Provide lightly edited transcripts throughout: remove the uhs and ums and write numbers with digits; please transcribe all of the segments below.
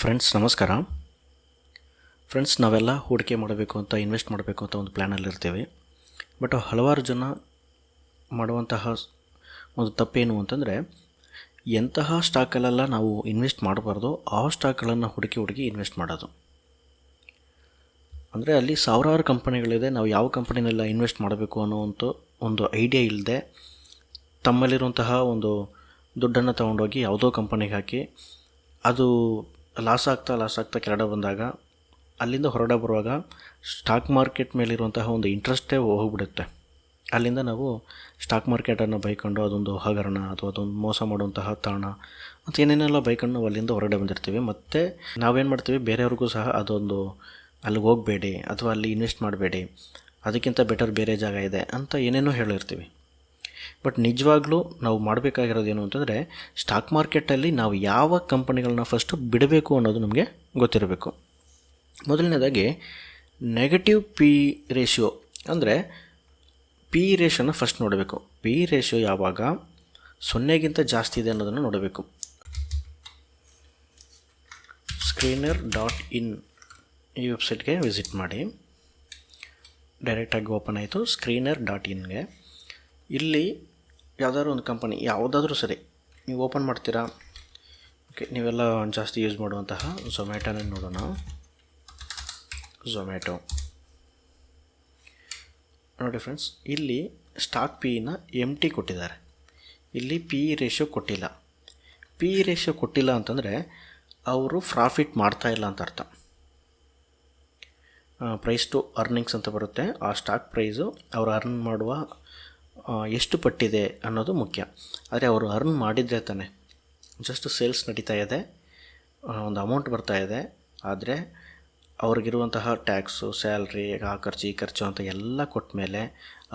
Friends ನಮಸ್ಕಾರ. Friends, ನಾವೆಲ್ಲ ಹೂಡಿಕೆ ಮಾಡಬೇಕು ಅಂತ ಇನ್ವೆಸ್ಟ್ ಮಾಡಬೇಕು ಅಂತ ಒಂದು ಪ್ಲ್ಯಾನಲ್ಲಿರ್ತೀವಿ. ಬಟ್ ಹಲವಾರು ಜನ ಮಾಡುವಂತಹ ಒಂದು ತಪ್ಪೇನು ಅಂತಂದರೆ, ಎಂತಹ ಸ್ಟಾಕಲ್ಲೆಲ್ಲ ನಾವು ಇನ್ವೆಸ್ಟ್ ಮಾಡಬಾರ್ದು ಆ ಸ್ಟಾಕ್ಗಳನ್ನು ಹುಡುಕಿ ಇನ್ವೆಸ್ಟ್ ಮಾಡೋದು. ಅಂದರೆ ಅಲ್ಲಿ ಸಾವಿರಾರು ಕಂಪನಿಗಳಿದೆ, ನಾವು ಯಾವ ಕಂಪನಿನೆಲ್ಲ ಇನ್ವೆಸ್ಟ್ ಮಾಡಬೇಕು ಅನ್ನೋವಂಥ ಒಂದು ಐಡಿಯಾ ಇಲ್ಲದೆ ತಮ್ಮಲ್ಲಿರುವಂತಹ ಒಂದು ದುಡ್ಡನ್ನು ತೊಗೊಂಡೋಗಿ ಯಾವುದೋ ಕಂಪನಿಗೆ ಹಾಕಿ ಅದು ಲಾಸ್ ಆಗ್ತಾ ಕೆಳಗಡೆ ಬಂದಾಗ ಅಲ್ಲಿಂದ ಹೊರಗಡೆ ಬರುವಾಗ ಸ್ಟಾಕ್ ಮಾರ್ಕೆಟ್ ಮೇಲಿರುವಂತಹ ಒಂದು ಇಂಟ್ರೆಸ್ಟೇ ಹೋಗಿಬಿಡುತ್ತೆ. ಅಲ್ಲಿಂದ ನಾವು ಸ್ಟಾಕ್ ಮಾರ್ಕೆಟನ್ನು ಬೈಕೊಂಡು ಅದೊಂದು ಹಗರಣ ಅಥವಾ ಅದೊಂದು ಮೋಸ ಮಾಡುವಂತಹ ತಾಣ ಮತ್ತು ಏನೇನೆಲ್ಲ ಬೈಕೊಂಡು ನಾವು ಅಲ್ಲಿಂದ ಹೊರಗಡೆ ಬಂದಿರ್ತೀವಿ. ಮತ್ತು ನಾವೇನು ಮಾಡ್ತೀವಿ, ಬೇರೆಯವ್ರಿಗೂ ಸಹ ಅದೊಂದು ಅಲ್ಲಿಗೆ ಹೋಗಬೇಡಿ ಅಥವಾ ಅಲ್ಲಿ ಇನ್ವೆಸ್ಟ್ ಮಾಡಬೇಡಿ, ಅದಕ್ಕಿಂತ ಬೆಟರ್ ಬೇರೆ ಜಾಗ ಇದೆ ಅಂತ ಏನೇನೋ ಹೇಳಿರ್ತೀವಿ. ಬಟ್ ನಿಜವಾಗ್ಲೂ ನಾವು ಮಾಡಬೇಕಾಗಿರೋದೇನು ಅಂತಂದರೆ, ಸ್ಟಾಕ್ ಮಾರ್ಕೆಟಲ್ಲಿ ನಾವು ಯಾವ ಕಂಪನಿಗಳನ್ನ ಫಸ್ಟು ಬಿಡಬೇಕು ಅನ್ನೋದು ನಮಗೆ ಗೊತ್ತಿರಬೇಕು. ಮೊದಲನೇದಾಗಿ ನೆಗೆಟಿವ್ ಪಿ ರೇಷಿಯೋ, ಅಂದರೆ ಪಿ ರೇಷಿಯೋನ ಫಸ್ಟ್ ನೋಡಬೇಕು. ಪಿ ರೇಷಿಯೋ ಯಾವಾಗ 0ಗಿಂತ ಜಾಸ್ತಿ ಇದೆ ಅನ್ನೋದನ್ನು ನೋಡಬೇಕು. screener.in ಈ ವೆಬ್ಸೈಟ್ಗೆ ವಿಸಿಟ್ ಮಾಡಿ. ಡೈರೆಕ್ಟಾಗಿ ಓಪನ್ ಆಯಿತು screener.inಗೆ. ಇಲ್ಲಿ ಯಾವುದಾದ್ರು ಒಂದು ಕಂಪನಿ ಯಾವುದಾದ್ರೂ ಸರಿ ನೀವು ಓಪನ್ ಮಾಡ್ತೀರಾ. ಓಕೆ, ನೀವೆಲ್ಲ ಜಾಸ್ತಿ ಯೂಸ್ ಮಾಡುವಂತಹ ಝೊಮ್ಯಾಟೋನೇ ನೋಡೋಣ. ಝೊಮ್ಯಾಟೊ ನೋಡಿ ಫ್ರೆಂಡ್ಸ್, ಇಲ್ಲಿ ಸ್ಟಾಕ್ ಪಿನ ಎಂಟಿ ಕೊಟ್ಟಿದ್ದಾರೆ. ಇಲ್ಲಿ ಪಿ ರೇಷಿಯೋ ಕೊಟ್ಟಿಲ್ಲ. ಪಿ ರೇಷಿಯೋ ಕೊಟ್ಟಿಲ್ಲ ಅಂತಂದರೆ ಅವರು ಪ್ರಾಫಿಟ್ ಮಾಡ್ತಾಯಿಲ್ಲ ಅಂತ ಅರ್ಥ. ಪ್ರೈಸ್ ಟು ಅರ್ನಿಂಗ್ಸ್ ಅಂತ ಬರುತ್ತೆ. ಆ ಸ್ಟಾಕ್ ಪ್ರೈಸು ಅವರು ಅರ್ನ್ ಮಾಡುವ ಎಷ್ಟು ಪಟ್ಟಿದೆ ಅನ್ನೋದು ಮುಖ್ಯ. ಆದರೆ ಅವರು ಅರ್ನ್ ಮಾಡಿದರೆ ತಾನೆ, ಜಸ್ಟ್ ಸೇಲ್ಸ್ ನಡೀತಾ ಇದೆ, ಒಂದು ಅಮೌಂಟ್ ಬರ್ತಾ ಇದೆ, ಆದರೆ ಅವ್ರಿಗಿರುವಂತಹ ಟ್ಯಾಕ್ಸು, ಸ್ಯಾಲ್ರಿ, ಆ ಖರ್ಚು ಈ ಖರ್ಚು ಅಂತ ಎಲ್ಲ ಕೊಟ್ಟ ಮೇಲೆ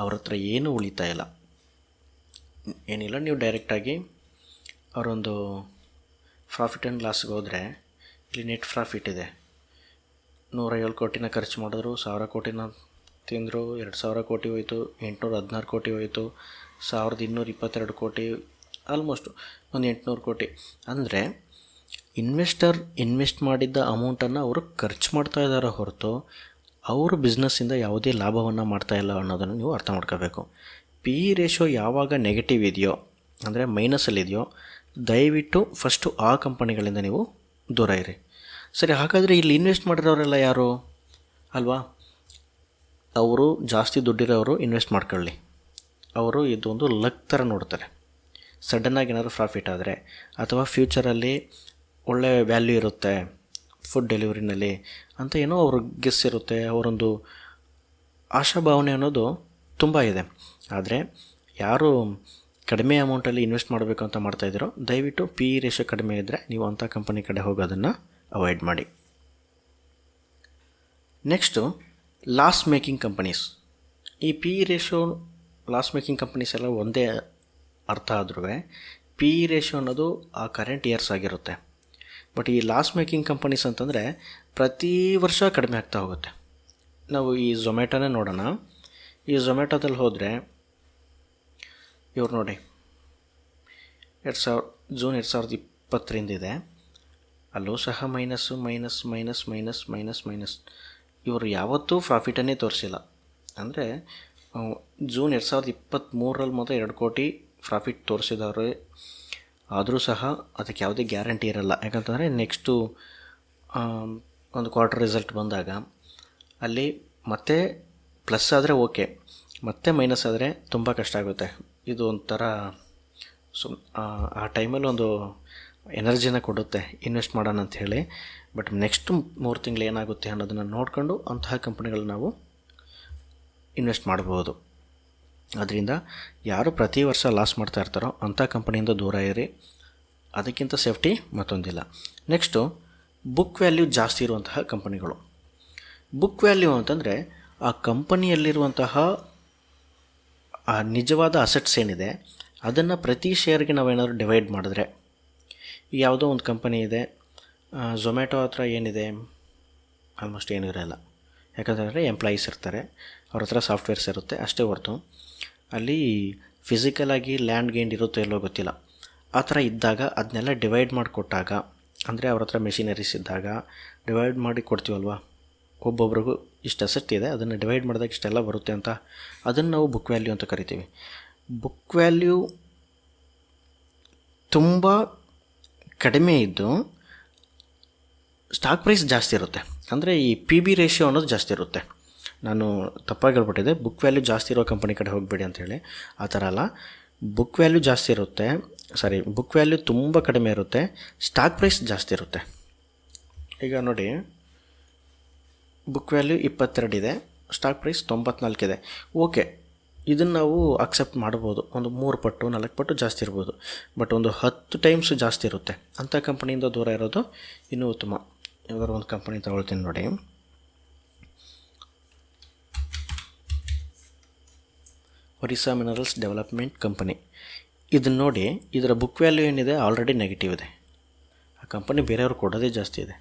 ಅವ್ರ ಹತ್ರ ಏನೂ ಉಳಿತಾ ಇಲ್ಲ. ಏನಿಲ್ಲ, ನೀವು ಡೈರೆಕ್ಟಾಗಿ ಅವರೊಂದು ಪ್ರಾಫಿಟ್ ಆ್ಯಂಡ್ ಲಾಸ್ಗೆ ಹೋದರೆ ಇಲ್ಲಿ ನೆಟ್ ಪ್ರಾಫಿಟ್ ಇದೆ. 150 ಕೋಟಿನ ಖರ್ಚು ಮಾಡಿದ್ರು, 1000 ಕೋಟಿನ ತಿಂದರು, 2000 ಕೋಟಿ ಹೋಯಿತು, 816 ಕೋಟಿ ಹೋಯಿತು, 1222 ಕೋಟಿ, ಆಲ್ಮೋಸ್ಟ್ ಒಂದು 800 ಕೋಟಿ. ಅಂದರೆ ಇನ್ವೆಸ್ಟ್ ಮಾಡಿದ್ದ ಅಮೌಂಟನ್ನು ಅವರು ಖರ್ಚು ಮಾಡ್ತಾ ಇದ್ದಾರೆ ಹೊರತು ಅವರು ಬಿಸ್ನೆಸ್ಸಿಂದ ಯಾವುದೇ ಲಾಭವನ್ನು ಮಾಡ್ತಾಯಿಲ್ಲ ಅನ್ನೋದನ್ನು ನೀವು ಅರ್ಥ ಮಾಡ್ಕೋಬೇಕು. ಪಿ ರೇಷಿಯೋ ಯಾವಾಗ ನೆಗೆಟಿವ್ ಇದೆಯೋ, ಅಂದರೆ ಮೈನಸಲ್ಲಿದೆಯೋ, ದಯವಿಟ್ಟು ಫಸ್ಟು ಆ ಕಂಪನಿಗಳಿಂದ ನೀವು ದೂರ ಇರಿ. ಸರಿ, ಹಾಗಾದರೆ ಇಲ್ಲಿ ಇನ್ವೆಸ್ಟ್ ಮಾಡಿರೋರೆಲ್ಲ ಯಾರು ಅಲ್ವಾ? ಅವರು ಜಾಸ್ತಿ ದುಡ್ಡಿರೋರು ಇನ್ವೆಸ್ಟ್ ಮಾಡ್ಕೊಳ್ಳಿ. ಅವರು ಇದೊಂದು ಲಕ್ ಥರ ನೋಡ್ತಾರೆ. ಸಡನ್ನಾಗಿ ಏನಾದರೂ ಪ್ರಾಫಿಟ್ ಆದರೆ ಅಥವಾ ಫ್ಯೂಚರಲ್ಲಿ ಒಳ್ಳೆಯ ವ್ಯಾಲ್ಯೂ ಇರುತ್ತೆ ಫುಡ್ ಡೆಲಿವರಿನಲ್ಲಿ ಅಂತ ಏನೋ ಅವ್ರಿಗೆ ಗೆಸ್ ಇರುತ್ತೆ. ಅವರೊಂದು ಆಶಾಭಾವನೆ ಅನ್ನೋದು ತುಂಬ ಇದೆ. ಆದರೆ ಯಾರು ಕಡಿಮೆ ಅಮೌಂಟಲ್ಲಿ ಇನ್ವೆಸ್ಟ್ ಮಾಡಬೇಕು ಅಂತ ಮಾಡ್ತಾಯಿದ್ದೀರೋ, ದಯವಿಟ್ಟು ಪಿ ರೇಷಿಯೋ ಕಡಿಮೆ ಇದ್ದರೆ ನೀವು ಅಂಥ ಕಂಪನಿ ಕಡೆ ಹೋಗೋದನ್ನು ಅವಾಯ್ಡ್ ಮಾಡಿ. Next loss making companies. ಈ P ratio loss making companies ಎಲ್ಲ ಒಂದೇ ಅರ್ಥ ಆದ್ರೂ ಪಿ ರೇಷಿಯೋ ಅನ್ನೋದು ಆ ಕರೆಂಟ್ ಇಯರ್ಸ್ ಆಗಿರುತ್ತೆ. ಬಟ್ ಈ ಲಾಸ್ ಮೇಕಿಂಗ್ ಕಂಪನೀಸ್ ಅಂತಂದರೆ ಪ್ರತಿ ವರ್ಷ ಕಡಿಮೆ ಆಗ್ತಾ ಹೋಗುತ್ತೆ. ನಾವು ಈ ಝೊಮ್ಯಾಟೋನೇ ನೋಡೋಣ. ಈ ಝೊಮ್ಯಾಟೋದಲ್ಲಿ ಹೋದರೆ ಇವ್ರು ನೋಡಿ, ಜೂನ್ 2020 ಇದೆ. ಅಲ್ಲೂ ಸಹ ಮೈನಸ್. ಇವರು ಯಾವತ್ತೂ ಪ್ರಾಫಿಟನ್ನೇ ತೋರಿಸಿಲ್ಲ. ಅಂದರೆ ಜೂನ್ 2023 ಮಾತ್ರ 2 ಕೋಟಿ ಪ್ರಾಫಿಟ್ ತೋರಿಸಿದವರು. ಆದರೂ ಸಹ ಅದಕ್ಕೆ ಯಾವುದೇ ಗ್ಯಾರಂಟಿ ಇರಲ್ಲ. ಯಾಕಂತಂದರೆ ನೆಕ್ಸ್ಟು ಒಂದು ಕ್ವಾರ್ಟರ್ ರಿಸಲ್ಟ್ ಬಂದಾಗ ಅಲ್ಲಿ ಮತ್ತೆ ಪ್ಲಸ್ ಆದರೆ ಓಕೆ, ಮತ್ತೆ ಮೈನಸ್ ಆದರೆ ತುಂಬ ಕಷ್ಟ ಆಗುತ್ತೆ. ಇದು ಒಂಥರ ಆ ಟೈಮಲ್ಲಿ ಒಂದು ಎನರ್ಜಿನ ಕೊಡುತ್ತೆ ಇನ್ವೆಸ್ಟ್ ಮಾಡೋಣ ಅಂತ ಹೇಳಿ. ಬಟ್ ನೆಕ್ಸ್ಟ್ 3 ತಿಂಗಳು ಏನಾಗುತ್ತೆ ಅನ್ನೋದನ್ನು ನೋಡಿಕೊಂಡು ಅಂತಹ ಕಂಪನಿಗಳು ನಾವು ಇನ್ವೆಸ್ಟ್ ಮಾಡ್ಬೋದು. ಅದರಿಂದ ಯಾರು ಪ್ರತಿ ವರ್ಷ ಲಾಸ್ ಮಾಡ್ತಾ ಇರ್ತಾರೋ ಅಂಥ ಕಂಪನಿಯಿಂದ ದೂರ ಇರಿ. ಅದಕ್ಕಿಂತ ಸೇಫ್ಟಿ ಮತ್ತೊಂದಿಲ್ಲ. ನೆಕ್ಸ್ಟು ಬುಕ್ ವ್ಯಾಲ್ಯೂ ಜಾಸ್ತಿ ಇರುವಂತಹ ಕಂಪನಿಗಳು. ಬುಕ್ ವ್ಯಾಲ್ಯೂ ಅಂತಂದರೆ ಆ ಕಂಪನಿಯಲ್ಲಿರುವಂತಹ ಆ ನಿಜವಾದ ಅಸೆಟ್ಸ್ ಏನಿದೆ ಅದನ್ನು ಪ್ರತಿ ಶೇರ್ಗೆ ನಾವೇನಾದರೂ ಡಿವೈಡ್ ಮಾಡಿದ್ರೆ, ಯಾವುದೋ ಒಂದು ಕಂಪನಿ ಇದೆ, ಝೊಮ್ಯಾಟೊ ಹತ್ರ ಏನಿದೆ, ಆಲ್ಮೋಸ್ಟ್ ಏನೂ ಇರೋಲ್ಲ. ಯಾಕಂತಂದರೆ ಎಂಪ್ಲಾಯೀಸ್ ಇರ್ತಾರೆ, ಅವ್ರ ಹತ್ರ ಸಾಫ್ಟ್ವೇರ್ಸ್ ಇರುತ್ತೆ, ಅಷ್ಟೇ ಹೊರತು ಅಲ್ಲಿ ಫಿಸಿಕಲಾಗಿ ಲ್ಯಾಂಡ್ ಗೇಂಡ್ ಇರುತ್ತೋ ಎಲ್ಲೋ ಗೊತ್ತಿಲ್ಲ. ಆ ಥರ ಇದ್ದಾಗ ಅದನ್ನೆಲ್ಲ ಡಿವೈಡ್ ಮಾಡಿಕೊಟ್ಟಾಗ ಅಂದರೆ ಅವ್ರ ಹತ್ರ ಮೆಷಿನರೀಸ್ ಇದ್ದಾಗ ಡಿವೈಡ್ ಮಾಡಿ ಕೊಡ್ತೀವಲ್ವ, ಒಬ್ಬೊಬ್ರಿಗೂ ಇಷ್ಟು ಅಸೆಟ್ ಇದೆ, ಅದನ್ನು ಡಿವೈಡ್ ಮಾಡಿದಾಗ ಇಷ್ಟೆಲ್ಲ ಬರುತ್ತೆ ಅಂತ, ಅದನ್ನು ನಾವು ಬುಕ್ ವ್ಯಾಲ್ಯೂ ಅಂತ ಕರಿತೀವಿ. ಬುಕ್ ವ್ಯಾಲ್ಯೂ ತುಂಬ ಕಡಿಮೆ ಇದ್ದು ಸ್ಟಾಕ್ ಪ್ರೈಸ್ ಜಾಸ್ತಿ ಇರುತ್ತೆ. ಅಂದರೆ ಈ PB ರೇಷಿಯೋ ಅನ್ನೋದು ಜಾಸ್ತಿ ಇರುತ್ತೆ. ನಾನು ತಪ್ಪಾಗಿ ಹೇಳ್ಬಿಟ್ಟಿದ್ದೆ, ಬುಕ್ ವ್ಯಾಲ್ಯೂ ಜಾಸ್ತಿ ಇರೋ ಕಂಪನಿ ಕಡೆ ಹೋಗಬೇಡಿ ಅಂಥೇಳಿ. ಆ ಥರ ಅಲ್ಲ, ಬುಕ್ ವ್ಯಾಲ್ಯೂ ಜಾಸ್ತಿ ಇರುತ್ತೆ, ಬುಕ್ ವ್ಯಾಲ್ಯೂ ತುಂಬ ಕಡಿಮೆ ಇರುತ್ತೆ, ಸ್ಟಾಕ್ ಪ್ರೈಸ್ ಜಾಸ್ತಿ ಇರುತ್ತೆ. ಈಗ ನೋಡಿ, ಬುಕ್ ವ್ಯಾಲ್ಯೂ 22 ಇದೆ, ಸ್ಟಾಕ್ ಪ್ರೈಸ್ 94 ಇದೆ. ಓಕೆ, ಇದನ್ನು ನಾವು ಅಕ್ಸೆಪ್ಟ್ ಮಾಡ್ಬೋದು, ಒಂದು 3 ಪಟ್ಟು 4 ಪಟ್ಟು ಜಾಸ್ತಿ ಇರ್ಬೋದು. ಬಟ್ ಒಂದು 10 ಟೈಮ್ಸ್ ಜಾಸ್ತಿ ಇರುತ್ತೆ. ಅಂಥ ಕಂಪನಿಯಿಂದ ದೂರ ಇರೋದು ಇನ್ನೂ ಉತ್ತಮ. ಯಾವ್ದಾದ್ರು ಒಂದು ಕಂಪನಿ ತಗೊಳ್ತೀನಿ ನೋಡಿ, ಒರಿಸ್ಸಾ ಮಿನರಲ್ಸ್ ಡೆವಲಪ್ಮೆಂಟ್ ಕಂಪನಿ. ಇದನ್ನು ನೋಡಿ, ಇದರ ಬುಕ್ ವ್ಯಾಲ್ಯೂ ಏನಿದೆ ಆಲ್ರೆಡಿ ನೆಗೆಟಿವ್ ಇದೆ. ಆ ಕಂಪನಿ ಬೇರೆಯವ್ರು ಕೊಡೋದೇ ಜಾಸ್ತಿ ಇದೆ.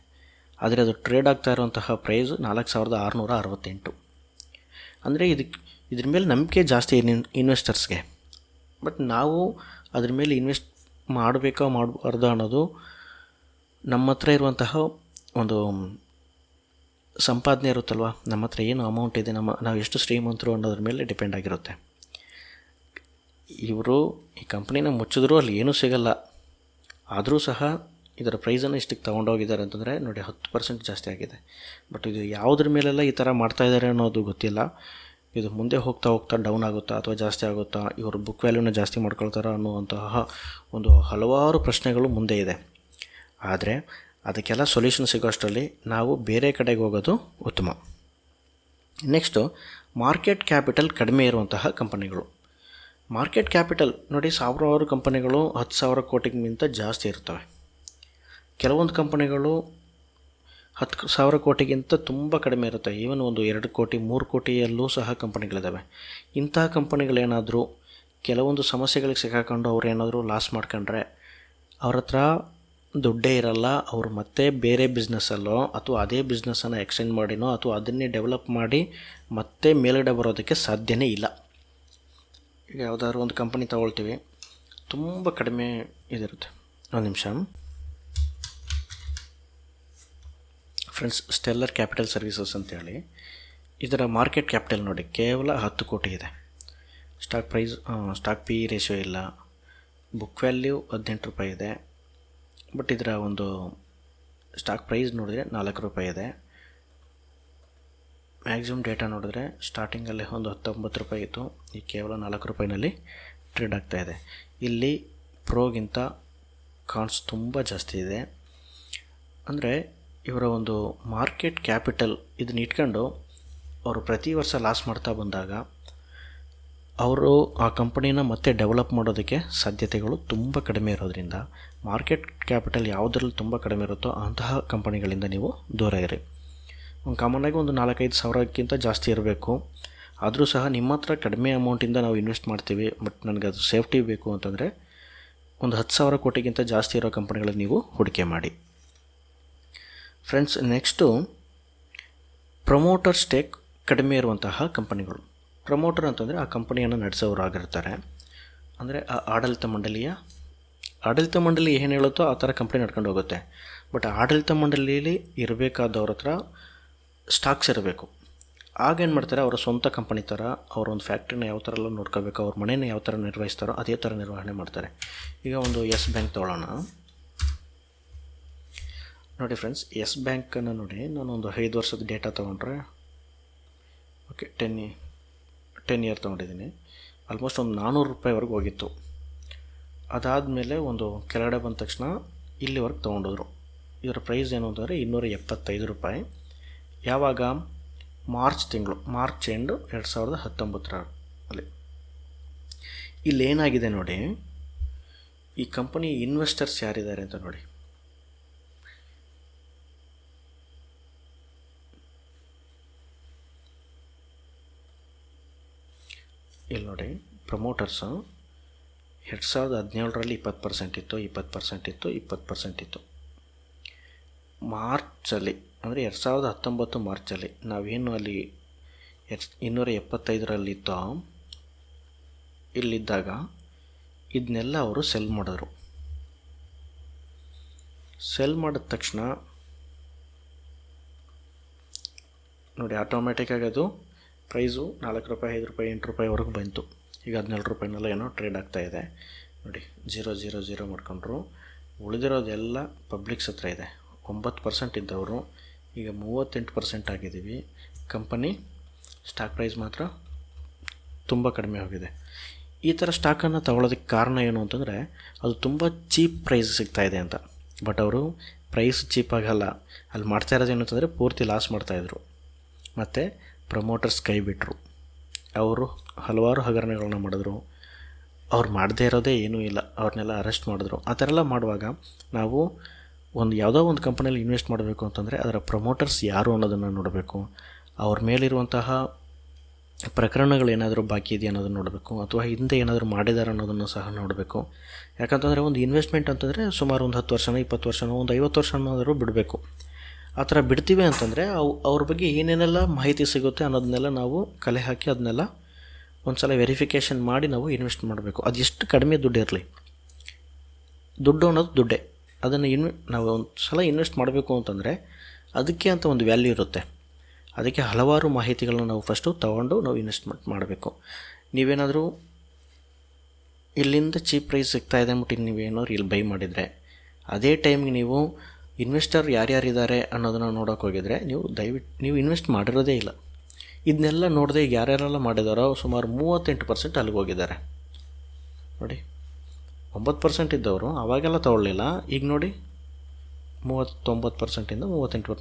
ಆದರೆ ಅದು ಟ್ರೇಡ್ ಆಗ್ತಾ ಇರುವಂತಹ ಪ್ರೈಸ್ 4668. ಅಂದರೆ ಇದ್ರ ಮೇಲೆ ನಂಬಿಕೆ ಜಾಸ್ತಿ ಇನ್ವೆಸ್ಟರ್ಸ್ಗೆ. ಬಟ್ ನಾವು ಅದ್ರ ಮೇಲೆ ಇನ್ವೆಸ್ಟ್ ಮಾಡಬೇಕಾ ಮಾಡಬಾರ್ದು ಅನ್ನೋದು ನಮ್ಮ ಹತ್ರ ಇರುವಂತಹ ಒಂದು ಸಂಪಾದನೆ ಇರುತ್ತಲ್ವ, ನಮ್ಮ ಹತ್ರ ಏನು ಅಮೌಂಟ್ ಇದೆ, ನಾವು ಎಷ್ಟು ಶ್ರೀಮಂತರು ಅನ್ನೋದ್ರ ಮೇಲೆ ಡಿಪೆಂಡ್ ಆಗಿರುತ್ತೆ. ಇವರು ಈ ಕಂಪ್ನಿನ ಮುಚ್ಚಿದ್ರೂ ಅಲ್ಲಿ ಏನೂ ಸಿಗಲ್ಲ, ಆದರೂ ಸಹ ಇದರ ಪ್ರೈಸನ್ನು ಇಷ್ಟಕ್ಕೆ ತೊಗೊಂಡೋಗಿದ್ದಾರೆ ಅಂತಂದರೆ ನೋಡಿ, 10% ಜಾಸ್ತಿ ಆಗಿದೆ. ಬಟ್ ಇದು ಯಾವುದ್ರ ಮೇಲೆಲ್ಲ ಈ ಥರ ಮಾಡ್ತಾಯಿದ್ದಾರೆ ಅನ್ನೋದು ಗೊತ್ತಿಲ್ಲ. ಇದು ಮುಂದೆ ಹೋಗ್ತಾ ಹೋಗ್ತಾ ಡೌನ್ ಆಗುತ್ತಾ ಅಥವಾ ಜಾಸ್ತಿ ಆಗುತ್ತಾ, ಇವರು ಬುಕ್ ವ್ಯಾಲ್ಯೂನ ಜಾಸ್ತಿ ಮಾಡ್ಕೊಳ್ತಾರಾ ಅನ್ನುವಂತಹ ಒಂದು ಹಲವಾರು ಪ್ರಶ್ನೆಗಳು ಮುಂದೆ ಇದೆ. ಆದರೆ ಅದಕ್ಕೆಲ್ಲ ಸೊಲ್ಯೂಷನ್ ಸಿಗೋ ಅಷ್ಟರಲ್ಲಿ ನಾವು ಬೇರೆ ಕಡೆಗೆ ಹೋಗೋದು ಉತ್ತಮ. ನೆಕ್ಸ್ಟು, ಮಾರ್ಕೆಟ್ ಕ್ಯಾಪಿಟಲ್ ಕಡಿಮೆ ಇರುವಂತಹ ಕಂಪನಿಗಳು. ಮಾರ್ಕೆಟ್ ಕ್ಯಾಪಿಟಲ್ ನೋಡಿ, ಸಾವಿರಾರು ಕಂಪನಿಗಳು 10,000 ಕೋಟಿಗಿಂತ ಜಾಸ್ತಿ ಇರ್ತವೆ. ಕೆಲವೊಂದು ಕಂಪನಿಗಳು 10,000 ಕೋಟಿಗಿಂತ ತುಂಬ ಕಡಿಮೆ ಇರುತ್ತೆ. ಈವನ್ ಒಂದು 2 ಕೋಟಿ 3 ಕೋಟಿಯಲ್ಲೂ ಸಹ ಕಂಪನಿಗಳಿದ್ದಾವೆ. ಇಂತಹ ಕಂಪನಿಗಳೇನಾದರೂ ಕೆಲವೊಂದು ಸಮಸ್ಯೆಗಳಿಗೆ ಸಿಕ್ಕಾಕೊಂಡು ಅವರೇನಾದರೂ ಲಾಸ್ ಮಾಡ್ಕೊಂಡ್ರೆ ಅವ್ರ ಹತ್ರ ದುಡ್ಡೇ ಇರಲ್ಲ. ಅವರು ಮತ್ತೆ ಬೇರೆ ಬಿಸ್ನೆಸ್ಸಲ್ಲೋ ಅಥವಾ ಅದೇ ಬಿಸ್ನೆಸ್ಸನ್ನು ಎಕ್ಸ್ಟೆಂಡ್ ಮಾಡಿನೋ ಅಥವಾ ಅದನ್ನೇ ಡೆವಲಪ್ ಮಾಡಿ ಮತ್ತೆ ಮೇಲ್ಗಡೆ ಬರೋದಕ್ಕೆ ಸಾಧ್ಯನೇ ಇಲ್ಲ. ಈಗ ಯಾವುದಾದ್ರು ಒಂದು ಕಂಪನಿ ತಗೊಳ್ತೀವಿ, ತುಂಬ ಕಡಿಮೆ ಇದಿರುತ್ತೆ. ಒಂದು ನಿಮಿಷ ಫ್ರೆಂಡ್ಸ್, ಸ್ಟೆಲ್ಲರ್ ಕ್ಯಾಪಿಟಲ್ ಸರ್ವಿಸಸ್ ಅಂತೇಳಿ, ಇದರ ಮಾರ್ಕೆಟ್ ಕ್ಯಾಪಿಟಲ್ ನೋಡಿ ಕೇವಲ 10 ಕೋಟಿ ಇದೆ. ಸ್ಟಾಕ್ PE ರೇಷಿಯೋ ಇಲ್ಲ, ಬುಕ್ ವ್ಯಾಲ್ಯೂ 18 ರೂಪಾಯಿ ಇದೆ. ಬಟ್ ಇದರ ಒಂದು ಸ್ಟಾಕ್ ಪ್ರೈಸ್ ನೋಡಿದ್ರೆ 4 ರೂಪಾಯಿ ಇದೆ. ಮ್ಯಾಕ್ಸಿಮಮ್ ಡೇಟಾ ನೋಡಿದ್ರೆ ಸ್ಟಾರ್ಟಿಂಗಲ್ಲಿ ಒಂದು 19 ರೂಪಾಯಿ ಇತ್ತು, ಈಗ ಕೇವಲ 4 ರೂಪಾಯಿನಲ್ಲಿ ಟ್ರೇಡ್ ಆಗ್ತಾಯಿದೆ. ಇಲ್ಲಿ ಪ್ರೋಗಿಂತ ಕಾನ್ಸ್ ತುಂಬ ಜಾಸ್ತಿ ಇದೆ. ಅಂದರೆ ಇವರ ಒಂದು ಮಾರ್ಕೆಟ್ ಕ್ಯಾಪಿಟಲ್ ಇದನ್ನ ಇಟ್ಕೊಂಡು ಅವರು ಪ್ರತಿ ವರ್ಷ ಲಾಸ್ ಮಾಡ್ತಾ ಬಂದಾಗ ಅವರು ಆ ಕಂಪನಿನ ಮತ್ತೆ ಡೆವಲಪ್ ಮಾಡೋದಕ್ಕೆ ಸಾಧ್ಯತೆಗಳು ತುಂಬ ಕಡಿಮೆ ಇರೋದ್ರಿಂದ ಮಾರ್ಕೆಟ್ ಕ್ಯಾಪಿಟಲ್ ಯಾವುದರಲ್ಲಿ ತುಂಬ ಕಡಿಮೆ ಇರುತ್ತೋ ಅಂತಹ ಕಂಪನಿಗಳಿಂದ ನೀವು ದೂರ ಇರಿ. ಕಾಮನ್ನಾಗಿ ಒಂದು 4-5 ಸಾವಿರಕ್ಕಿಂತ ಜಾಸ್ತಿ ಇರಬೇಕು. ಆದರೂ ಸಹ ನಿಮ್ಮ ಹತ್ರ ಕಡಿಮೆ ಅಮೌಂಟಿಂದ ನಾವು ಇನ್ವೆಸ್ಟ್ ಮಾಡ್ತೀವಿ, ಬಟ್ ನನಗೆ ಅದು ಸೇಫ್ಟಿ ಬೇಕು ಅಂತಂದರೆ ಒಂದು 10,000 ಕೋಟಿಗಿಂತ ಜಾಸ್ತಿ ಇರೋ ಕಂಪನಿಗಳನ್ನು ನೀವು ಹೂಡಿಕೆ ಮಾಡಿ. ಫ್ರೆಂಡ್ಸ್, ನೆಕ್ಸ್ಟು ಪ್ರಮೋಟರ್ ಸ್ಟೇಕ್ ಕಡಿಮೆ ಇರುವಂತಹ ಕಂಪನಿಗಳು. ಪ್ರಮೋಟರ್ ಅಂತಂದರೆ ಆ ಕಂಪನಿಯನ್ನು ನಡೆಸೋರು ಆಗಿರ್ತಾರೆ. ಅಂದರೆ ಆ ಆಡಳಿತ ಮಂಡಳಿ ಏನು ಹೇಳುತ್ತೋ ಆ ಥರ ಕಂಪ್ನಿ ನಡ್ಕೊಂಡು ಹೋಗುತ್ತೆ. ಬಟ್ ಆಡಳಿತ ಮಂಡಳಿಯಲ್ಲಿ ಇರಬೇಕಾದವ್ರ ಹತ್ರ ಸ್ಟಾಕ್ಸ್ ಇರಬೇಕು. ಆಗೇನು ಮಾಡ್ತಾರೆ, ಅವರ ಸ್ವಂತ ಕಂಪನಿ ಥರ ಅವರೊಂದು ಫ್ಯಾಕ್ಟ್ರಿನ ಯಾವ ಥರ ಎಲ್ಲ ನೋಡ್ಕೋಬೇಕು, ಅವ್ರ ಮನೇನ ಯಾವ ಥರ ನಿರ್ವಹಿಸ್ತಾರೋ ಅದೇ ಥರ ನಿರ್ವಹಣೆ ಮಾಡ್ತಾರೆ. ಈಗ ಒಂದು ಯೆಸ್ ಬ್ಯಾಂಕ್ ತೊಗೊಳ್ಳೋಣ ನೋಡಿ ಫ್ರೆಂಡ್ಸ್. ಯೆಸ್ ಬ್ಯಾಂಕನ್ನು ನೋಡಿ, ನಾನು ಒಂದು 5 ವರ್ಷದ ಡೇಟಾ ತೊಗೊಂಡ್ರೆ, ಓಕೆ 10 ಇಯರ್ ತೊಗೊಂಡಿದ್ದೀನಿ. ಆಲ್ಮೋಸ್ಟ್ ಒಂದು 400 ರೂಪಾಯಿವರೆಗೂ ಹೋಗಿತ್ತು. ಅದಾದಮೇಲೆ ಒಂದು ಕೆಳಗಡೆ ಬಂದ ತಕ್ಷಣ ಇಲ್ಲಿವರೆಗೆ ತೊಗೊಂಡಿದ್ರು. ಇದರ ಪ್ರೈಸ್ ಏನು ಅಂತಂದರೆ 275 ರೂಪಾಯಿ. ಯಾವಾಗ? ಮಾರ್ಚ್ ಎಂಡು 2019 ಇಲ್ಲೇನಾಗಿದೆ ನೋಡಿ, ಈ ಕಂಪನಿ ಇನ್ವೆಸ್ಟರ್ಸ್ ಯಾರಿದ್ದಾರೆ ಅಂತ ನೋಡಿ. ಇಲ್ಲಿ ನೋಡಿ, ಪ್ರಮೋಟರ್ಸು 2017ರಲ್ಲಿ 20% ಇತ್ತು, 20% ಇತ್ತು, 20% ಇತ್ತು. ಮಾರ್ಚಲ್ಲಿ ಅಂದರೆ 2019 ಮಾರ್ಚಲ್ಲಿ ನಾವೇನು ಅಲ್ಲಿ 275ರಲ್ಲಿತ್ತೋ ಇಲ್ಲಿದ್ದಾಗ ಇದನ್ನೆಲ್ಲ ಅವರು ಸೆಲ್ ಮಾಡಿದ್ರು. ಸೆಲ್ ಮಾಡಿದ ತಕ್ಷಣ ನೋಡಿ ಆಟೋಮೆಟಿಕ್ಕಾಗಿ ಅದು ಪ್ರೈಸು 4 ರೂಪಾಯಿ 5 ರೂಪಾಯಿ 8 ರೂಪಾಯಿವರೆಗೂ ಬಂತು. ಈಗ 14 ರೂಪಾಯಿನೆಲ್ಲ ಏನೋ ಟ್ರೇಡ್ ಆಗ್ತಾಯಿದೆ ನೋಡಿ. 0.00 ಮಾಡ್ಕೊಂಡ್ರು. ಉಳಿದಿರೋದೆಲ್ಲ ಪಬ್ಲಿಕ್ಸ್ ಹತ್ರ ಇದೆ. 9% ಇದ್ದವರು ಈಗ 38% ಆಗಿದ್ದೀವಿ. ಕಂಪನಿ ಸ್ಟಾಕ್ ಪ್ರೈಸ್ ಮಾತ್ರ ತುಂಬ ಕಡಿಮೆ ಹೋಗಿದೆ. ಈ ಥರ ಸ್ಟಾಕನ್ನು ತಗೊಳ್ಳೋದಕ್ಕೆ ಕಾರಣ ಏನು ಅಂತಂದರೆ ಅದು ತುಂಬ ಚೀಪ್ ಪ್ರೈಸ್ ಸಿಗ್ತಾಯಿದೆ ಅಂತ. ಬಟ್ ಅವರು ಪ್ರೈಸ್ ಚೀಪಾಗಲ್ಲ, ಅಲ್ಲಿ ಮಾಡ್ತಾ ಇರೋದು ಏನು ಅಂತಂದರೆ ಪೂರ್ತಿ ಲಾಸ್ ಮಾಡ್ತಾಯಿದ್ರು. ಮತ್ತು ಪ್ರಮೋಟರ್ಸ್ ಕೈ ಬಿಟ್ಟರು. ಅವರು ಹಲವಾರು ಹಗರಣಗಳನ್ನ ಮಾಡಿದ್ರು. ಅವ್ರು ಮಾಡದೇ ಇರೋದೇ ಏನೂ ಇಲ್ಲ, ಅವ್ರನ್ನೆಲ್ಲ ಅರೆಸ್ಟ್ ಮಾಡಿದ್ರು. ಆ ಥರ ಎಲ್ಲ ಮಾಡುವಾಗ ನಾವು ಯಾವುದೋ ಒಂದು ಕಂಪನಿಯಲ್ಲಿ ಇನ್ವೆಸ್ಟ್ ಮಾಡಬೇಕು ಅಂತಂದರೆ ಅದರ ಪ್ರಮೋಟರ್ಸ್ ಯಾರು ಅನ್ನೋದನ್ನು ನೋಡಬೇಕು. ಅವ್ರ ಮೇಲಿರುವಂತಹ ಪ್ರಕರಣಗಳೇನಾದರೂ ಬಾಕಿ ಇದೆಯಾ ಅನ್ನೋದನ್ನು ನೋಡಬೇಕು, ಅಥವಾ ಹಿಂದೆ ಏನಾದರೂ ಮಾಡಿದ್ದಾರೆ ಅನ್ನೋದನ್ನು ಸಹ ನೋಡಬೇಕು. ಯಾಕಂತಂದರೆ ಒಂದು ಇನ್ವೆಸ್ಟ್ಮೆಂಟ್ ಅಂತಂದರೆ ಸುಮಾರು ಒಂದು 10 ವರ್ಷನೋ 20 ವರ್ಷನೋ ಒಂದು 50 ವರ್ಷನಾದರೂ ಬಿಡಬೇಕು. ಆ ಥರ ಬಿಡ್ತೀವಿ ಅಂತಂದರೆ ಅವ್ರ ಬಗ್ಗೆ ಏನೇನೆಲ್ಲ ಮಾಹಿತಿ ಸಿಗುತ್ತೆ ಅನ್ನೋದನ್ನೆಲ್ಲ ನಾವು ಕಲೆ ಹಾಕಿ ಅದನ್ನೆಲ್ಲ ಒಂದು ಸಲ ವೆರಿಫಿಕೇಷನ್ ಮಾಡಿ ನಾವು ಇನ್ವೆಸ್ಟ್ ಮಾಡಬೇಕು. ಅದು ಎಷ್ಟು ಕಡಿಮೆ ದುಡ್ಡು ಇರಲಿ, ದುಡ್ಡು ಅನ್ನೋದು ದುಡ್ಡೇ. ಅದನ್ನು ನಾವು ಒಂದು ಸಲ ಇನ್ವೆಸ್ಟ್ ಮಾಡಬೇಕು ಅಂತಂದರೆ ಅದಕ್ಕೆ ಅಂತ ಒಂದು ವ್ಯಾಲ್ಯೂ ಇರುತ್ತೆ. ಅದಕ್ಕೆ ಹಲವಾರು ಮಾಹಿತಿಗಳನ್ನ ನಾವು ಫಸ್ಟು ತೊಗೊಂಡು ನಾವು ಇನ್ವೆಸ್ಟ್ಮೆಂಟ್ ಮಾಡಬೇಕು. ನೀವೇನಾದರೂ ಇಲ್ಲಿಂದ ಚೀಪ್ ಪ್ರೈಸ್ ಸಿಗ್ತಾಯಿದೆ ಅಂದ್ಬಿಟ್ಟು ನೀವೇನಾದ್ರು ಇಲ್ಲಿ ಬೈ ಮಾಡಿದರೆ, ಅದೇ ಟೈಮ್ಗೆ ನೀವು ಇನ್ವೆಸ್ಟರ್ ಯಾರ್ಯಾರಿದ್ದಾರೆ ಅನ್ನೋದನ್ನು ನೋಡೋಕೆ ಹೋಗಿದರೆ ನೀವು ಇನ್ವೆಸ್ಟ್ ಮಾಡಿರೋದೇ ಇಲ್ಲ. ಇದನ್ನೆಲ್ಲ ನೋಡದೆ ಈಗ ಯಾರ್ಯಾರೆಲ್ಲ ಮಾಡಿದಾರೋ ಸುಮಾರು 38% ಅಲ್ಲಿಗೆ ಹೋಗಿದ್ದಾರೆ ನೋಡಿ. 9% ಇದ್ದವರು ಆವಾಗೆಲ್ಲ ತೊಗೊಳ್ಳಿಲ್ಲ. ಈಗ ನೋಡಿ 39%ಇಂದ 38%,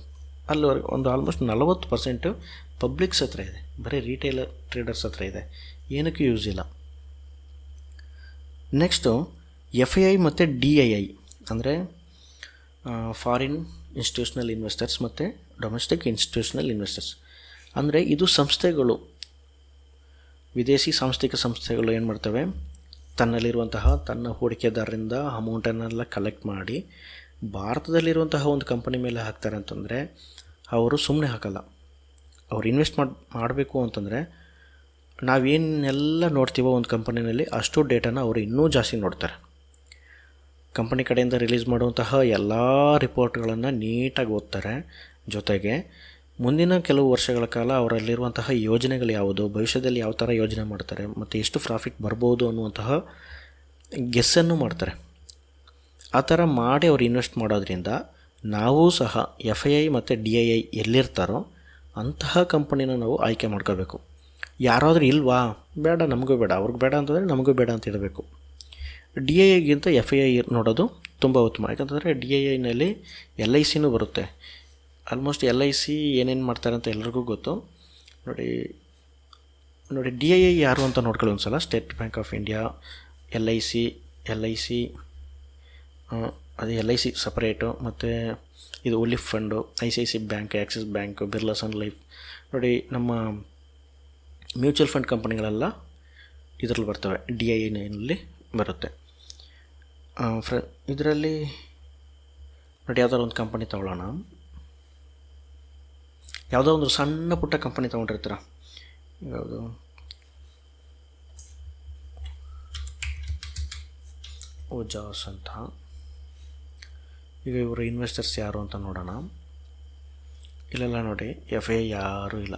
ಅಲ್ಲಿವರೆಗೆ ಒಂದು ಆಲ್ಮೋಸ್ಟ್ 40% ಪಬ್ಲಿಕ್ಸ್ ಹತ್ರ ಇದೆ, ಬರೀ ರಿಟೇಲರ್ ಟ್ರೇಡರ್ಸ್ ಹತ್ರ ಇದೆ. ಏನಕ್ಕೂ ಯೂಸ್ ಇಲ್ಲ. ನೆಕ್ಸ್ಟು FII ಮತ್ತು DII ಅಂದರೆ ಫಾರಿನ್ ಇನ್ಸ್ಟಿಟ್ಯೂಷನಲ್ ಇನ್ವೆಸ್ಟರ್ಸ್ ಮತ್ತು ಡೊಮೆಸ್ಟಿಕ್ ಇನ್ಸ್ಟಿಟ್ಯೂಷನಲ್ ಇನ್ವೆಸ್ಟರ್ಸ್. ಅಂದರೆ ಇದು ಸಂಸ್ಥೆಗಳು, ವಿದೇಶಿ ಸಾಂಸ್ಥಿಕ ಸಂಸ್ಥೆಗಳು ಏನು ಮಾಡ್ತವೆ, ತನ್ನ ಹೂಡಿಕೆದಾರರಿಂದ ಅಮೌಂಟನ್ನೆಲ್ಲ ಕಲೆಕ್ಟ್ ಮಾಡಿ ಭಾರತದಲ್ಲಿರುವಂತಹ ಒಂದು ಕಂಪನಿ ಮೇಲೆ ಹಾಕ್ತಾರೆ ಅಂತಂದರೆ ಅವರು ಸುಮ್ಮನೆ ಹಾಕಲ್ಲ. ಅವ್ರು ಇನ್ವೆಸ್ಟ್ ಮಾಡಬೇಕು ಅಂತಂದರೆ ನಾವೇನೆಲ್ಲ ನೋಡ್ತೀವೋ ಒಂದು ಕಂಪನಿನಲ್ಲಿ ಅಷ್ಟು ಡೇಟಾನ ಅವರು ಇನ್ನೂ ಜಾಸ್ತಿ ನೋಡ್ತಾರೆ. ಕಂಪನಿ ಕಡೆಯಿಂದ ರಿಲೀಸ್ ಮಾಡುವಂತಹ ಎಲ್ಲ ರಿಪೋರ್ಟ್ಗಳನ್ನು ನೀಟಾಗಿ ಓದ್ತಾರೆ. ಜೊತೆಗೆ ಮುಂದಿನ ಕೆಲವು ವರ್ಷಗಳ ಕಾಲ ಅವರಲ್ಲಿರುವಂತಹ ಯೋಜನೆಗಳು ಯಾವುದು, ಭವಿಷ್ಯದಲ್ಲಿ ಯಾವ ಥರ ಯೋಜನೆ ಮಾಡ್ತಾರೆ ಮತ್ತು ಎಷ್ಟು ಪ್ರಾಫಿಟ್ ಬರ್ಬೋದು ಅನ್ನುವಂತಹ ಗೆಸ್ಸನ್ನು ಮಾಡ್ತಾರೆ. ಆ ಥರ ಮಾಡಿ ಅವ್ರು ಇನ್ವೆಸ್ಟ್ ಮಾಡೋದ್ರಿಂದ ನಾವು ಸಹ FII ಮತ್ತು DII ಎಲ್ಲಿರ್ತಾರೋ ಅಂತಹ ಕಂಪನಿನ ನಾವು ಆಯ್ಕೆ ಮಾಡ್ಕೋಬೇಕು. ಯಾರಾದರೂ ಇಲ್ವಾ, ಬೇಡ ನಮಗೂ ಬೇಡ, ಅವ್ರಿಗೆ ಬೇಡ ಅಂತಂದರೆ ನಮಗೂ ಬೇಡ ಅಂತ ಇರಬೇಕು. DIIಗಿಂತ FII ನೋಡೋದು ತುಂಬ ಉತ್ತಮ. ಯಾಕಂತಂದರೆ DIIನಲ್ಲಿ LICನೂ ಬರುತ್ತೆ. ಆಲ್ಮೋಸ್ಟ್ LIC ಏನೇನು ಮಾಡ್ತಾರೆ ಅಂತ ಎಲ್ಲರಿಗೂ ಗೊತ್ತು. ನೋಡಿ DII ಯಾರು ಅಂತ ನೋಡ್ಕೊಳ್ಳಿ ಒಂದು ಸಲ. State Bank of India, LIC ಅದು LIC ಸಪ್ರೇಟು, ಮತ್ತು ಇದು ಒಲಿಫ್ fund, ICICI bank, Axis bank, Birla Sun Life. ನೋಡಿ ನಮ್ಮ ಮ್ಯೂಚುವಲ್ ಫಂಡ್ ಕಂಪನಿಗಳೆಲ್ಲ ಇದರಲ್ಲಿ ಬರ್ತವೆ, DIIನಲ್ಲಿ ಬರುತ್ತೆ. ಇದರಲ್ಲಿ ನೋಡಿ ಯಾವುದಾದ್ರು ಒಂದು ಕಂಪನಿ ತೊಗೊಳ್ಳೋಣ. ಯಾವುದೋ ಒಂದು ಸಣ್ಣ ಪುಟ್ಟ ಕಂಪನಿ ತೊಗೊಂಡಿರ್ತೀರ, ಯಾವುದು ಓಜಾಸ್ ಅಂತ. ಈಗ ಇವರು ಇನ್ವೆಸ್ಟರ್ಸ್ ಯಾರು ಅಂತ ನೋಡೋಣ. ಇಲ್ಲೆಲ್ಲ ನೋಡಿ FII ಯಾರೂ ಇಲ್ಲ,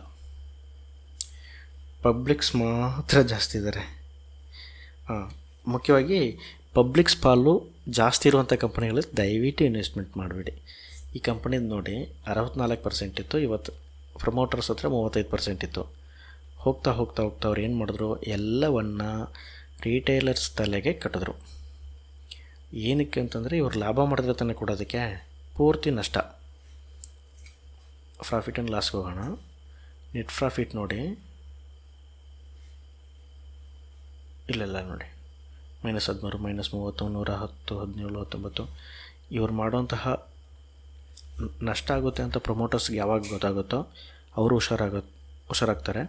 ಪಬ್ಲಿಕ್ಸ್ ಮಾತ್ರ ಜಾಸ್ತಿ ಇದ್ದಾರೆ. ಮುಖ್ಯವಾಗಿ ಪಬ್ಲಿಕ್ಸ್ ಪಾಲು ಜಾಸ್ತಿ ಇರುವಂಥ ಕಂಪನಿಗಳಲ್ಲಿ ದಯವಿಟ್ಟು ಇನ್ವೆಸ್ಟ್ಮೆಂಟ್ ಮಾಡಿಬಿಡಿ. ಈ ಕಂಪನಿದು ನೋಡಿ 64% ಇತ್ತು, ಇವತ್ತು ಪ್ರಮೋಟರ್ಸ್ ಹತ್ರ 35% ಇತ್ತು. ಹೋಗ್ತಾ ಅವ್ರು ಏನು ಮಾಡಿದ್ರು, ಎಲ್ಲವನ್ನು ರಿಟೇಲರ್ಸ್ ತಲೆಗೆ ಕಟ್ಟಿದ್ರು. ಏನಕ್ಕೆ ಅಂತಂದರೆ ಇವ್ರು ಲಾಭ ಮಾಡಿದ್ರೆ ತಾನೇ ಕೊಡೋದಕ್ಕೆ, ಪೂರ್ತಿ ನಷ್ಟ. ಪ್ರಾಫಿಟ್ ಆ್ಯಂಡ್ ಲಾಸ್ಗೆ ಹೋಗೋಣ. ನೆಟ್ ಪ್ರಾಫಿಟ್ ನೋಡಿ, ಇಲ್ಲೆಲ್ಲ ನೋಡಿ -13, -30, 110, 17, 19. ಇವ್ರು ಮಾಡೋಂತಹ ನಷ್ಟ ಆಗುತ್ತೆ ಅಂತ ಪ್ರಮೋಟರ್ಸ್ಗೆ ಯಾವಾಗ ಗೊತ್ತಾಗುತ್ತೋ ಅವರು ಹುಷಾರಾಗ್ತಾರೆ.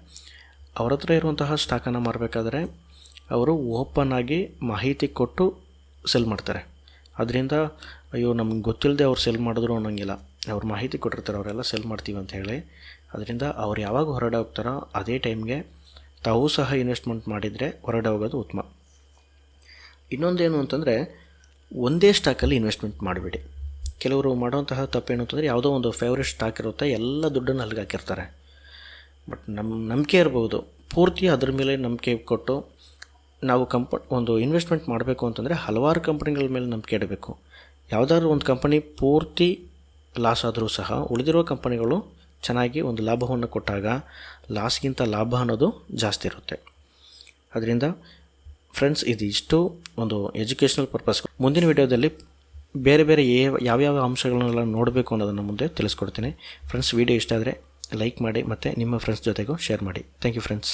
ಅವ್ರ ಹತ್ರ ಇರುವಂತಹ ಸ್ಟಾಕನ್ನು ಮಾರಬೇಕಾದ್ರೆ ಅವರು ಓಪನ್ ಆಗಿ ಮಾಹಿತಿ ಕೊಟ್ಟು ಸೆಲ್ ಮಾಡ್ತಾರೆ. ಅದರಿಂದ ಅಯ್ಯೋ ನಮ್ಗೆ ಗೊತ್ತಿಲ್ಲದೆ ಅವ್ರು ಸೆಲ್ ಮಾಡಿದ್ರು ಅನ್ನೋಂಗಿಲ್ಲ. ಅವ್ರು ಮಾಹಿತಿ ಕೊಟ್ಟಿರ್ತಾರೆ, ಅವರೆಲ್ಲ ಸೆಲ್ ಮಾಡ್ತೀವಿ ಅಂತ ಹೇಳಿ. ಅದರಿಂದ ಅವ್ರು ಯಾವಾಗ ಹೊರಗಡೆ ಹೋಗ್ತಾರೋ ಅದೇ ಟೈಮ್ಗೆ ತಾವು ಸಹ ಇನ್ವೆಸ್ಟ್ಮೆಂಟ್ ಮಾಡಿದರೆ ಹೊರಗಡೆ ಹೋಗೋದು ಉತ್ತಮ. ಇನ್ನೊಂದೇನು ಅಂತಂದರೆ ಒಂದೇ ಸ್ಟಾಕಲ್ಲಿ ಇನ್ವೆಸ್ಟ್ಮೆಂಟ್ ಮಾಡಿಬಿಡಿ. ಕೆಲವರು ಮಾಡುವಂತಹ ತಪ್ಪೇನು ಅಂತಂದರೆ ಯಾವುದೋ ಒಂದು ಫೇವ್ರೆಟ್ ಸ್ಟಾಕ್ ಇರುತ್ತೆ, ಎಲ್ಲ ದುಡ್ಡನ್ನು ಅಲ್ಲಿಗೆ ಹಾಕಿರ್ತಾರೆ. ಬಟ್ ನಂಬಿಕೆ ಇರ್ಬೋದು, ಪೂರ್ತಿ ಅದ್ರ ಮೇಲೆ ನಂಬಿಕೆ ಕೊಟ್ಟು ನಾವು ಒಂದು ಇನ್ವೆಸ್ಟ್ಮೆಂಟ್ ಮಾಡಬೇಕು ಅಂತಂದರೆ ಹಲವಾರು ಕಂಪ್ನಿಗಳ ಮೇಲೆ ನಂಬಿಕೆ ಇಡಬೇಕು. ಯಾವುದಾದ್ರೂ ಒಂದು ಕಂಪನಿ ಪೂರ್ತಿ ಲಾಸ್ ಆದರೂ ಸಹ ಉಳಿದಿರೋ ಕಂಪನಿಗಳು ಚೆನ್ನಾಗಿ ಒಂದು ಲಾಭವನ್ನು ಕೊಟ್ಟಾಗ ಲಾಸ್ಗಿಂತ ಲಾಭ ಅನ್ನೋದು ಜಾಸ್ತಿ ಇರುತ್ತೆ. ಅದರಿಂದ ಫ್ರೆಂಡ್ಸ್, ಇದಿಷ್ಟು ಒಂದು ಎಜುಕೇಷನಲ್ ಪರ್ಪಸ್. ಮುಂದಿನ ವಿಡಿಯೋದಲ್ಲಿ ಬೇರೆ ಬೇರೆ ಯಾವ್ಯಾವ ಅಂಶಗಳನ್ನೆಲ್ಲ ನೋಡಬೇಕು ಅನ್ನೋದನ್ನು ಮುಂದೆ ತಿಳಿಸ್ಕೊಡ್ತೀನಿ. ಫ್ರೆಂಡ್ಸ್, ವಿಡಿಯೋ ಇಷ್ಟ ಆದರೆ ಲೈಕ್ ಮಾಡಿ ಮತ್ತು ನಿಮ್ಮ ಫ್ರೆಂಡ್ಸ್ ಜೊತೆಗೂ ಶೇರ್ ಮಾಡಿ. Thank you friends.